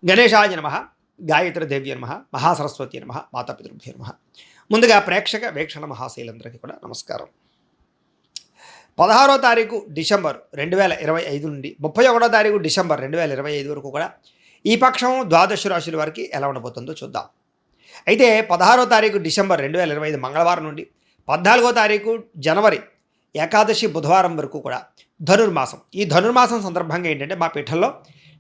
గణేశాయ నమః, గాయత్రీదేవ్యై నమః, మహాసరస్వతి నమః, మాతాపితృభ్యో నమః. ముందుగా ప్రేక్షక వీక్షణ మహాశైలందరికీ కూడా నమస్కారం. 16వ తారీఖు డిసెంబర్ 2025 నుండి 31వ తారీఖు డిసెంబర్ 2025 వరకు కూడా ఈ పక్షం ద్వాదశ రాశుల వారికి ఎలా ఉండబోతుందో చూద్దాం. అయితే 16వ తారీఖు డిసెంబర్ 2025 మంగళవారం నుండి 14వ తారీఖు జనవరి ఏకాదశి బుధవారం వరకు కూడా ధనుర్మాసం. ఈ ధనుర్మాసం సందర్భంగా ఏంటంటే మా పీఠంలో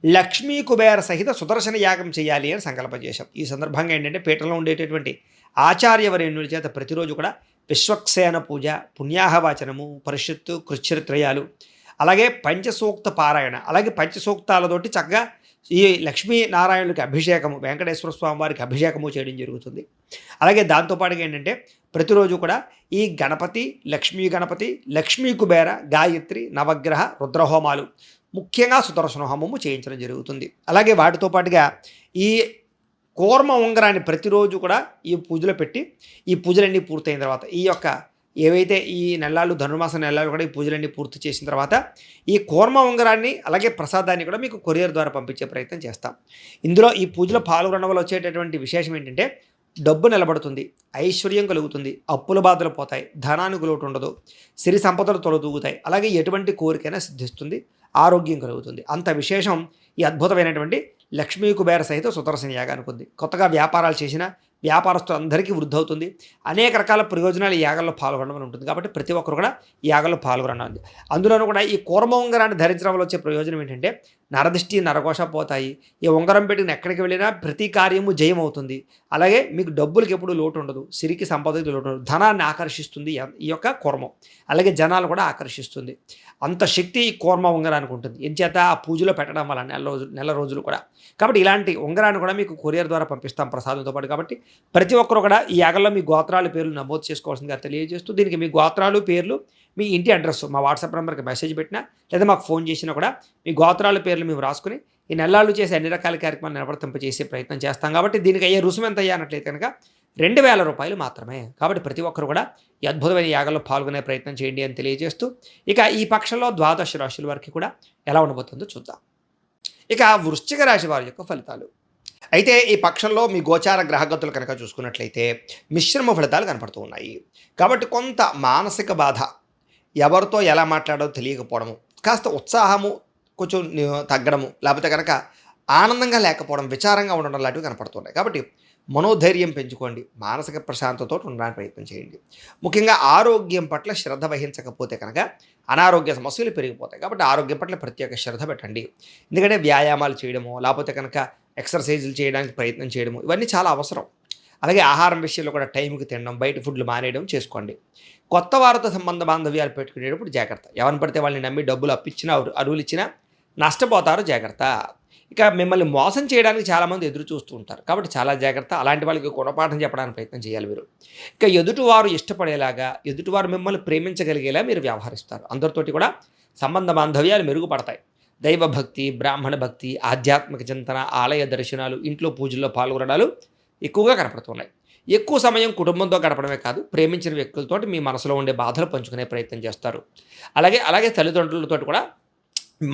లక్ష్మీ కుబేర సహిత సుదర్శన యాగం చేయాలి అని సంకల్పం చేశాం. ఈ సందర్భంగా ఏంటంటే పీఠంలో ఉండేటటువంటి ఆచార్యవరేణుల చేత ప్రతిరోజు కూడా విశ్వక్సేన పూజ, పుణ్యాహవాచనము, పరిషత్తు, కృచ్ఛరిత్రయాలు, అలాగే పంచసూక్త పారాయణ, అలాగే పంచసూక్తాలతోటి చక్కగా ఈ లక్ష్మీనారాయణులకి అభిషేకము, వెంకటేశ్వర స్వామి వారికి అభిషేకము చేయడం జరుగుతుంది. అలాగే దాంతోపాటుగా ఏంటంటే ప్రతిరోజు కూడా ఈ గణపతి, లక్ష్మీ కుబేర, గాయత్రి, నవగ్రహ, రుద్రహోమాలు, ముఖ్యంగా సుదర్శన హోమము చేయించడం జరుగుతుంది. అలాగే వాటితో పాటుగా ఈ కూర్మ ఉంగరాన్ని ప్రతిరోజు కూడా ఈ పూజలో పెట్టి ఈ పూజలన్నీ పూర్తయిన తర్వాత ఈ యొక్క ఏవైతే ఈ నెలలు ధనుర్మాస నెలలు కూడా ఈ పూజలన్నీ పూర్తి చేసిన తర్వాత ఈ కూర్మ ఉంగరాన్ని అలాగే ప్రసాదాన్ని కూడా మీకు కొరియర్ ద్వారా పంపించే ప్రయత్నం చేస్తాం. ఇందులో ఈ పూజలో పాల్గొనడం వల్ల వచ్చేటటువంటి విశేషం ఏంటంటే డబ్బు నిలబడుతుంది, ఐశ్వర్యం కలుగుతుంది, అప్పుల బాధలు పోతాయి, ధనానికి లోటు ఉండదు, సిరి సంపదలు తొలదూగుతాయి, అలాగే ఎటువంటి కోరికైనా సిద్ధిస్తుంది, ఆరోగ్యం కలుగుతుంది. అంత విశేషం ఈ అద్భుతమైనటువంటి లక్ష్మీ కుబేర సహిత సుదర్శన యాగానికి ఉంది. కొత్తగా వ్యాపారాలు చేసిన వ్యాపారస్తులందరికీ వృద్ధి అవుతుంది. అనేక రకాల ప్రయోజనాలు ఈ యాగంలో పాల్గొనడం ఉంటుంది. కాబట్టి ప్రతి ఒక్కరు కూడా ఈ యాగంలో పాల్గొనండి. అందులోనూ కూడా ఈ కూర్మ ఉంగరాన్ని ధరించడం వల్ల వచ్చే ప్రయోజనం ఏంటంటే నరదిష్టి, నరఘోష పోతాయి. ఈ ఉంగరం పెట్టిన ఎక్కడికి వెళ్ళినా ప్రతి కార్యము జయం అవుతుంది. అలాగే మీకు డబ్బులకి ఎప్పుడు లోటు ఉండదు, సిరికి సంపదకి లోటు ఉండదు, ధనాన్ని ఆకర్షిస్తుంది ఈ యొక్క కూర్మం. అలాగే జనాలు కూడా ఆకర్షిస్తుంది. అంత శక్తి ఈ కూర్మ ఉంగరానికి ఉంటుంది. ఎంచేత ఆ పూజలో పెట్టడం వల్ల నెల రోజులు కూడా. కాబట్టి ఇలాంటి ఉంగరాన్ని కూడా మీకు కొరియర్ ద్వారా పంపిస్తాం ప్రసాదంతో పాటు. కాబట్టి ప్రతి ఒక్కరు కూడా ఈ యాగంలో మీ గోత్రాల పేర్లు నమోదు చేసుకోవాల్సిందిగా తెలియజేస్తూ దీనికి మీ గోత్రాలు, పేర్లు, మీ ఇంటి అడ్రస్ మా వాట్సాప్ నెంబర్కి మెసేజ్ పెట్టినా లేదా మాకు ఫోన్ చేసినా కూడా మీ గోత్రాల పేర్లు మేము రాసుకుని ఈ నెలలు చేసే అన్ని రకాల కార్యక్రమాలు నిర్వర్తింపజేసే ప్రయత్నం చేస్తాం. కాబట్టి దీనికి అయ్యే రుసుము ఎంత అయ్యానట్లయితే కనుక 2000 రూపాయలు మాత్రమే. కాబట్టి ప్రతి ఒక్కరు కూడా ఈ అద్భుతమైన యాగంలో పాల్గొనే ప్రయత్నం చేయండి అని తెలియజేస్తూ ఇక ఈ పక్షంలో ద్వాదశ రాశుల వారికి కూడా ఎలా ఉండబోతుందో చూద్దాం. ఇక వృశ్చిక రాశి వారి యొక్క ఫలితాలు. అయితే ఈ పక్షంలో మీ గోచార గ్రహగతులు కనుక చూసుకున్నట్లయితే మిశ్రమ ఫలితాలు కనపడుతూ ఉన్నాయి. కాబట్టి కొంత మానసిక బాధ, ఎవరితో ఎలా మాట్లాడో తెలియకపోవడము, కాస్త ఉత్సాహము కొంచెం తగ్గడము, లేకపోతే కనుక ఆనందంగా లేకపోవడం, విచారంగా ఉండడం లాంటివి కనపడుతున్నాయి. కాబట్టి మనోధైర్యం పెంచుకోండి, మానసిక ప్రశాంతతో ఉండడానికి ప్రయత్నం చేయండి. ముఖ్యంగా ఆరోగ్యం పట్ల శ్రద్ధ వహించకపోతే కనుక అనారోగ్య సమస్యలు పెరిగిపోతాయి. కాబట్టి ఆరోగ్యం పట్ల ప్రత్యేక శ్రద్ధ పెట్టండి. ఎందుకంటే వ్యాయామాలు చేయడము, లేకపోతే కనుక ఎక్సర్సైజులు చేయడానికి ప్రయత్నం చేయడము ఇవన్నీ చాలా అవసరం. అలాగే ఆహారం విషయంలో కూడా టైంకి తినడం, బయట ఫుడ్లు మానేయడం చేసుకోండి. కొత్త వారితో సంబంధ బాంధవ్యాలు పెట్టుకునేటప్పుడు జాగ్రత్త. ఎవరిని పడితే వాళ్ళని నమ్మి డబ్బులు అప్పించినా, అరువులు ఇచ్చినా నష్టపోతారు, జాగ్రత్త. ఇక మిమ్మల్ని మోసం చేయడానికి చాలామంది ఎదురు చూస్తూ ఉంటారు. కాబట్టి చాలా జాగ్రత్త. అలాంటి వాళ్ళకి గుణపాఠం చెప్పడానికి ప్రయత్నం చేయాలి మీరు. ఇక ఎదుటివారు ఇష్టపడేలాగా, ఎదుటివారు మిమ్మల్ని ప్రేమించగలిగేలా మీరు వ్యవహరిస్తారు. అందరితోటి కూడా సంబంధ బాంధవ్యాలు మెరుగుపడతాయి. దైవభక్తి, బ్రాహ్మణ భక్తి, ఆధ్యాత్మిక చింతన, ఆలయ దర్శనాలు, ఇంట్లో పూజల్లో పాల్గొనడాలు ఎక్కువగా కనపడుతున్నాయి. ఎక్కువ సమయం కుటుంబంతో గడపడమే కాదు, ప్రేమించిన వ్యక్తులతో మీ మనసులో ఉండే బాధలు పంచుకునే ప్రయత్నం చేస్తారు. అలాగే తల్లిదండ్రులతో కూడా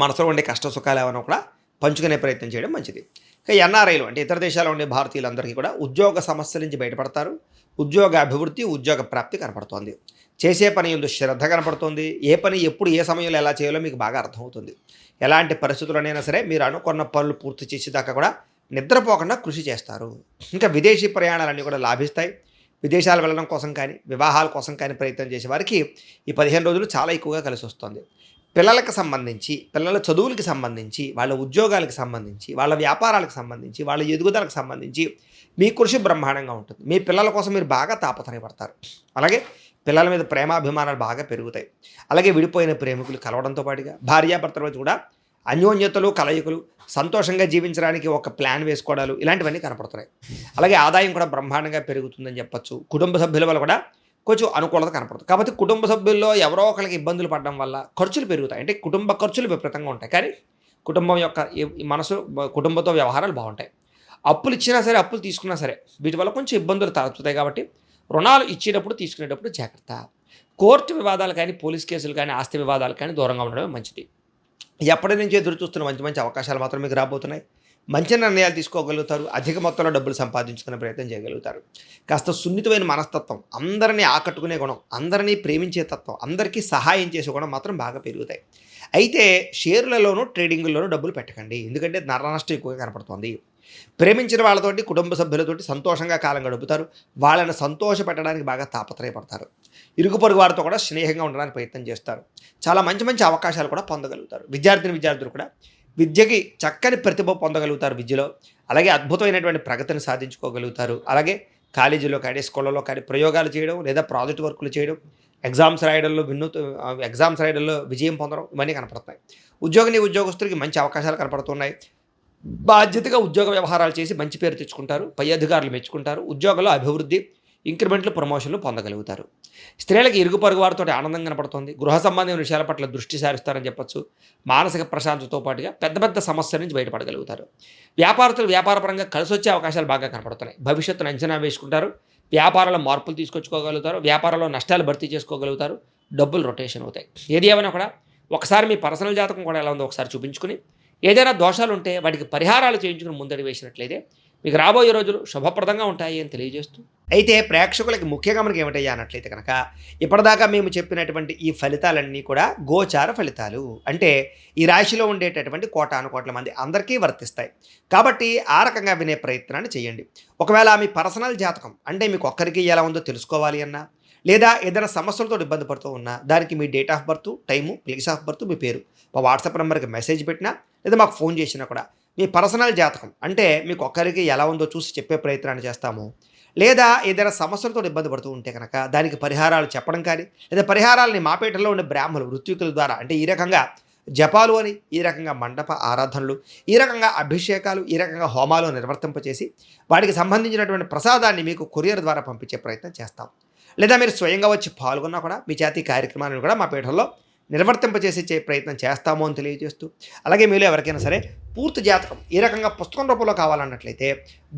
మనసులో ఉండే కష్ట సుఖాలు ఏమైనా కూడా పంచుకునే ప్రయత్నం చేయడం మంచిది. ఇక ఎన్ఆర్ఐలు అంటే ఇతర దేశాల్లో ఉండే భారతీయులందరికీ కూడా ఉద్యోగ సమస్యల నుంచి బయటపడతారు. ఉద్యోగ అభివృద్ధి, ఉద్యోగ ప్రాప్తి కనపడుతోంది. చేసే పని ఎందు శ్రద్ధ కనపడుతుంది. ఏ పని ఎప్పుడు ఏ సమయంలో ఎలా చేయాలో మీకు బాగా అర్థమవుతుంది. ఎలాంటి పరిస్థితుల్లోనైనా సరే మీరు అనుకున్న పనులు పూర్తి చేసేదాకా కూడా నిద్రపోకుండా కృషి చేస్తారు. ఇంకా విదేశీ ప్రయాణాలన్నీ కూడా లాభిస్తాయి. విదేశాలు వెళ్ళడం కోసం కానీ, వివాహాల కోసం కానీ ప్రయత్నం చేసే వారికి ఈ 15 రోజులు చాలా ఎక్కువగా కలిసి వస్తుంది. పిల్లలకు సంబంధించి, పిల్లల చదువులకి సంబంధించి, వాళ్ళ ఉద్యోగాలకు సంబంధించి, వాళ్ళ వ్యాపారాలకు సంబంధించి, వాళ్ళ ఎదుగుదలకు సంబంధించి మీ కృషి బ్రహ్మాండంగా ఉంటుంది. మీ పిల్లల కోసం మీరు బాగా తాపత్రయపడతారు. అలాగే పిల్లల మీద ప్రేమాభిమానాలు బాగా పెరుగుతాయి. అలాగే విడిపోయిన ప్రేమికులు కలవడంతో పాటుగా భార్యాభర్తల మధ్య కూడా అన్యోన్యతలు, కలయికలు, సంతోషంగా జీవించడానికి ఒక ప్లాన్ వేసుకోవడాలు ఇలాంటివన్నీ కనపడుతున్నాయి. అలాగే ఆదాయం కూడా బ్రహ్మాండంగా పెరుగుతుందని చెప్పచ్చు. కుటుంబ సభ్యుల వల్ల కూడా కొంచెం అనుకూలత కనపడుతుంది. కాబట్టి కుటుంబ సభ్యుల్లో ఎవరో ఒకరికి ఇబ్బందులు పడడం వల్ల ఖర్చులు పెరుగుతాయి. అంటే కుటుంబ ఖర్చులు విపరీతంగా ఉంటాయి. కానీ కుటుంబం యొక్క మనసు, కుటుంబంతో వ్యవహారాలు బాగుంటాయి. అప్పులు ఇచ్చినా సరే, అప్పులు తీసుకున్నా సరే వీటి వల్ల కొంచెం ఇబ్బందులు తలెత్తుతాయి. కాబట్టి రుణాలు ఇచ్చేటప్పుడు, తీసుకునేటప్పుడు జాగ్రత్త. కోర్టు వివాదాలు కానీ, పోలీస్ కేసులు కానీ, ఆస్తి వివాదాలు కానీ దూరంగా ఉండడమే మంచిది. ఎప్పటి నుంచి ఎదురు చూస్తున్న మంచి మంచి అవకాశాలు మాత్రం మీకు రాబోతున్నాయి. మంచి నిర్ణయాలు తీసుకోగలుగుతారు. అధిక మొత్తంలో డబ్బులు సంపాదించుకునే ప్రయత్నం చేయగలుగుతారు. కాస్త సున్నితమైన మనస్తత్వం, అందరిని ఆకట్టుకునే గుణం, అందరినీ ప్రేమించే తత్వం, అందరికీ సహాయం చేసే గుణం మాత్రం బాగా పెరుగుతాయి. అయితే షేర్లలోనూ, ట్రేడింగుల్లోనూ డబ్బులు పెట్టకండి. ఎందుకంటే నష్టం ఎక్కువగా కనపడుతోంది. ప్రేమించిన వాళ్ళతోటి, కుటుంబ సభ్యులతోటి సంతోషంగా కాలం గడుపుతారు. వాళ్ళని సంతోషపెట్టడానికి బాగా తాపత్రయపడతారు. ఇరుగు పొరుగు వారితో కూడా స్నేహంగా ఉండడానికి ప్రయత్నం చేస్తారు. చాలా మంచి మంచి అవకాశాలు కూడా పొందగలుగుతారు. విద్యార్థులు కూడా విద్యకి చక్కని ప్రతిభ పొందగలుగుతారు విద్యలో. అలాగే అద్భుతమైనటువంటి ప్రగతిని సాధించుకోగలుగుతారు. అలాగే కాలేజీలో కానీ, స్కూళ్ళలో కానీ ప్రయోగాలు చేయడం, లేదా ప్రాజెక్ట్ వర్కులు చేయడం, ఎగ్జామ్స్ రాయడంలో విజయం పొందడం, ఇవన్నీ కనపడుతున్నాయి. ఉద్యోగస్తులకి మంచి అవకాశాలు కనపడుతున్నాయి. బాధ్యతగా ఉద్యోగ వ్యవహారాలు చేసి మంచి పేరు తెచ్చుకుంటారు. పై అధికారులు మెచ్చుకుంటారు. ఉద్యోగంలో అభివృద్ధి, ఇంక్రిమెంట్లు, ప్రమోషన్లు పొందగలుగుతారు. స్త్రీలకు ఇరుగు పొరుగు వారితో ఆనందం కనపడుతుంది. గృహ సంబంధమైన విషయాల పట్ల దృష్టి సారిస్తారని చెప్పొచ్చు. మానసిక ప్రశాంతతో పాటుగా పెద్ద పెద్ద సమస్యల నుంచి బయటపడగలుగుతారు. వ్యాపారస్తులు వ్యాపారపరంగా కలిసి వచ్చే అవకాశాలు బాగా కనపడుతున్నాయి. భవిష్యత్తును అంచనా వేసుకుంటారు. వ్యాపారంలో మార్పులు తీసుకొచ్చుకోగలుగుతారు. వ్యాపారంలో నష్టాలు భర్తీ చేసుకోగలుగుతారు. డబ్బులు రొటేషన్ అవుతాయి. ఏది ఏమైనా కూడా ఒకసారి మీ పర్సనల్ జాతకం కూడా ఎలా ఉందో ఒకసారి చూపించుకుని, ఏదైనా దోషాలు ఉంటే వాటికి పరిహారాలు చేయించుకుని ముందడి వేసినట్లయితే మీకు రాబోయే రోజులు శుభప్రదంగా ఉంటాయి అని తెలియజేస్తూ, అయితే ప్రేక్షకులకి ముఖ్యంగా మనకి ఏమిటయ్యా అన్నట్లయితే కనుక, ఇప్పటిదాకా మేము చెప్పినటువంటి ఈ ఫలితాలన్నీ కూడా గోచార ఫలితాలు. అంటే ఈ రాశిలో ఉండేటటువంటి కోటాను కోట్ల మంది అందరికీ వర్తిస్తాయి. కాబట్టి ఆ రకంగా వినే ప్రయత్నాన్ని చేయండి. ఒకవేళ మీ పర్సనల్ జాతకం అంటే మీకు ఒక్కరికి ఎలా ఉందో తెలుసుకోవాలి అన్నా, లేదా ఏదైనా సమస్యలతో ఇబ్బంది పడుతూ ఉన్నా, దానికి మీ date of birth, time, place of birth, మీ పేరు మా వాట్సాప్ నెంబర్కి మెసేజ్ పెట్టినా, లేదా మాకు ఫోన్ చేసినా కూడా మీ పర్సనల్ జాతకం అంటే మీకు ఒక్కరికి ఎలా ఉందో చూసి చెప్పే ప్రయత్నాన్ని చేస్తాము. లేదా ఏదైనా సమస్యలతో ఇబ్బంది పడుతూ ఉంటే కనుక దానికి పరిహారాలు చెప్పడం కానీ, లేదా పరిహారాలని మాపేటలో ఉండే బ్రాహ్మణులు, ఋత్వికుల ద్వారా అంటే ఈ రకంగా జపాలు అని, ఈ రకంగా మండప ఆరాధనలు, ఈ రకంగా అభిషేకాలు, ఈ రకంగా హోమాలు నిర్వర్తింపచేసి వాటికి సంబంధించినటువంటి ప్రసాదాన్ని మీకు కొరియర్ ద్వారా పంపించే ప్రయత్నం చేస్తాం. లేదా మీరు స్వయంగా వచ్చి పాల్గొన్నా కూడా మీ చేతి కార్యక్రమాలను కూడా మా పీఠంలో నిర్వర్తింపచేసి ప్రయత్నం చేస్తాము అని తెలియజేస్తూ, అలాగే మీలో ఎవరికైనా సరే పూర్తి జాతకం ఈ రకంగా పుస్తకం రూపంలో కావాలన్నట్లయితే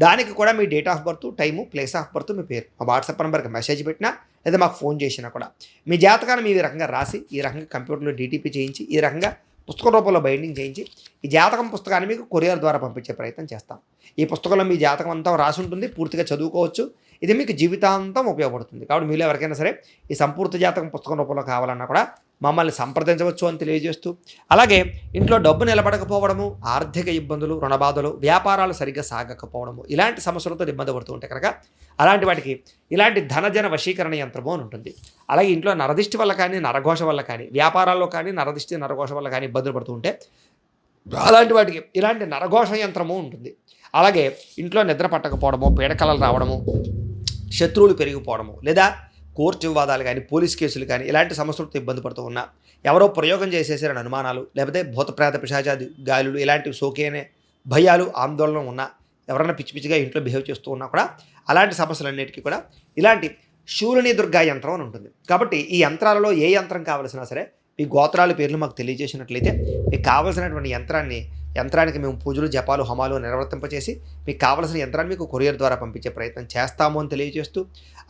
దానికి కూడా మీ date of birth, time, place of birth, మీ పేరు మా వాట్సాప్ నెంబర్కి మెసేజ్ పెట్టినా, లేదా మాకు ఫోన్ చేసినా కూడా మీ జాతకాన్ని మీ రకంగా రాసి, ఈ రకంగా కంప్యూటర్లో డీటీపీ చేయించి, ఈ రకంగా పుస్తకం రూపంలో బైండింగ్ చేయించి ఈ జాతకం పుస్తకాన్ని మీకు కొరియర్ ద్వారా పంపించే ప్రయత్నం చేస్తాం. ఈ పుస్తకంలో మీ జాతకం అంతా రాసి ఉంటుంది, పూర్తిగా చదువుకోవచ్చు. ఇది మీకు జీవితాంతం ఉపయోగపడుతుంది. కాబట్టి మీలో ఎవరికైనా సరే ఈ సంపూర్తి జాతకం పుస్తకం రూపంలో కావాలన్నా కూడా మమ్మల్ని సంప్రదించవచ్చు అని తెలియజేస్తూ, అలాగే ఇంట్లో డబ్బు నిలబడకపోవడము, ఆర్థిక ఇబ్బందులు, రుణబాధలు, వ్యాపారాలు సరిగ్గా సాగకపోవడము, ఇలాంటి సమస్యలతో ఇబ్బంది పడుతూ ఉంటే కనుక అలాంటి వాటికి ఇలాంటి ధనజన వశీకరణ యంత్రము అని ఉంటుంది. అలాగే ఇంట్లో నరదిష్టి వల్ల కానీ, నరఘోష వల్ల కానీ, వ్యాపారాల్లో కానీ నరదిష్టి, నరఘోష వల్ల కానీ ఇబ్బందులు పడుతూ ఉంటే అలాంటి వాటికి ఇలాంటి నరఘోష యంత్రము ఉంటుంది. అలాగే ఇంట్లో నిద్ర పట్టకపోవడము, పీడకలలు రావడము, శత్రువులు పెరిగిపోవడము, లేదా కోర్టు వివాదాలు కానీ, పోలీస్ కేసులు కానీ ఇలాంటి సమస్యలతో ఇబ్బంది పడుతూ ఉన్నా, ఎవరో ప్రయోగం చేసేసారని అనుమానాలు, లేకపోతే భూతప్రేత పిశాచాది గాలులు ఇలాంటివి సోకేనే భయాలు, ఆందోళన ఉన్నా, ఎవరైనా పిచ్చి పిచ్చిగా ఇంట్లో బిహేవ్ చేస్తూ ఉన్నా కూడా అలాంటి సమస్యలన్నిటికీ కూడా ఇలాంటి శూలిని దుర్గా యంత్రం అని ఉంటుంది. కాబట్టి ఈ యంత్రాలలో ఏ యంత్రం కావలసినా సరే మీ గోత్రాల పేర్లు మాకు తెలియజేసినట్లయితే మీకు కావలసినటువంటి యంత్రానికి మేము పూజలు, జపాలు, హోమాలు నిర్వర్తింపచేసి మీకు కావలసిన యంత్రాన్ని మీకు కొరియర్ ద్వారా పంపించే ప్రయత్నం చేస్తాము అని తెలియజేస్తూ,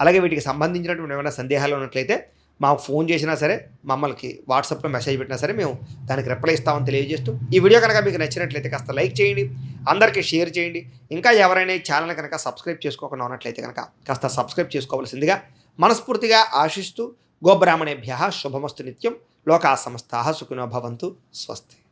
అలాగే వీటికి సంబంధించినటువంటి ఏమైనా సందేహాలు ఉన్నట్లయితే మాకు ఫోన్ చేసినా సరే, మమ్మల్ని వాట్సాప్లో మెసేజ్ పెట్టినా సరే మేము దానికి రిప్లై ఇస్తామని తెలియజేస్తూ, ఈ వీడియో కనుక మీకు నచ్చినట్లయితే కాస్త లైక్ చేయండి, అందరికీ షేర్ చేయండి. ఇంకా ఎవరైనా ఈ ఛానల్ కనుక సబ్స్క్రైబ్ చేసుకోకుండా ఉన్నట్లయితే కనుక కాస్త సబ్స్క్రైబ్ చేసుకోవాల్సిందిగా మనస్ఫూర్తిగా ఆశిస్తూ, గోబ్రాహ్మణేభ్యః శుభమస్తు నిత్యం, లోకా సమస్తాః సుఖినో భవంతు, స్వస్తి.